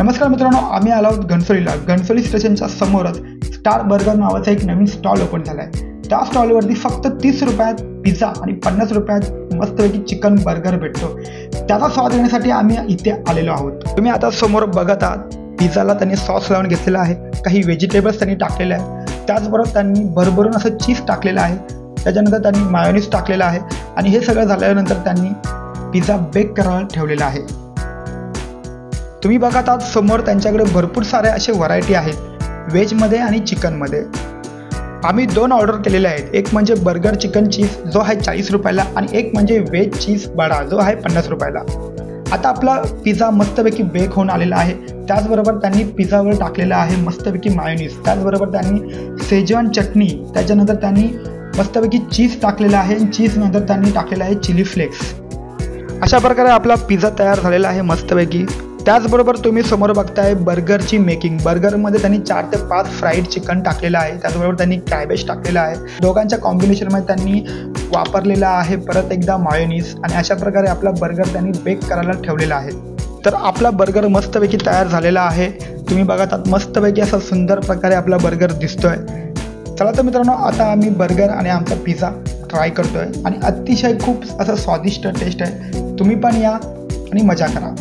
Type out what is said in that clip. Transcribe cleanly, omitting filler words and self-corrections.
नमस्कार मित्रांनो, आम्ही आलो आहोत घणसोलीला. घणसोली स्टेशनच्या समोरच स्टार बर्गर नावाचा एक नवीन स्टॉल ओपन झाला आहे. त्या स्टॉलवरती फक्त 30 रुपयात पिझ्झा आणि 50 रुपयात मस्तपैकी चिकन बर्गर भेटतो. त्याचा स्वाद घेण्यासाठी आम्ही इथे आलेलो आहोत. तुम्ही आता समोर बघत आहात, पिझ्झाला त्यांनी सॉस लावून घेतलेला आहे, काही व्हेजिटेबल्स त्यांनी टाकलेले आहे, त्याचबरोबर त्यांनी भरभरून असं चीज टाकलेलं आहे, त्याच्यानंतर त्यांनी मायोनीज टाकलेलं आहे आणि हे सगळं झाल्यानंतर त्यांनी पिझ्झा बेक करायला ठेवलेला आहे. तुम्ही बघत आहात समोर त्यांच्याकडे भरपूर सारे असे व्हरायटी आहेत व्हेजमध्ये आणि चिकनमध्ये. आम्ही 2 ऑर्डर केलेले आहेत. एक म्हणजे बर्गर चिकन चीज जो आहे 40 रुपयाला आणि एक म्हणजे व्हेज चीज बडा जो आहे 50 रुपयाला. आता आपला पिझ्झा मस्तपैकी बेक होऊन आलेला आहे. त्याचबरोबर त्यांनी पिझ्झावर टाकलेला आहे मस्तपैकी मायोनीज, त्याचबरोबर त्यांनी शेजवान चटणी, त्याच्यानंतर त्यांनी मस्तपैकी चीज टाकलेला आहे आणि चीजनंतर त्यांनी टाकलेला आहे चिली फ्लेक्स. अशा प्रकारे आपला पिझ्झा तयार झालेला आहे मस्तपैकी. त्याचबरोबर तुम्ही समोर बघताय बर्गरची मेकिंग. बर्गरमध्ये त्यांनी 4 ते 5 फ्राईड चिकन टाकलेलं आहे, त्याचबरोबर त्यांनी कॅबेज टाकलेलं आहे. दोघांच्या कॉम्बिनेशनमध्ये त्यांनी वापरलेला आहे परत एकदा मायोनीज आणि अशा प्रकारे आपला बर्गर त्यांनी बेक करायला ठेवलेला आहे. तर आपला बर्गर मस्तपैकी तयार झालेला आहे. तुम्ही बघत आहात मस्तपैकी असा सुंदर प्रकारे आपला बर्गर दिसतोय. चला तर मित्रांनो, आता आम्ही बर्गर आणि आमचा पिझ्झा ट्राय करतोय आणि अतिशय खूप असं स्वादिष्ट टेस्ट आहे. तुम्ही पण या आणि मजा करा.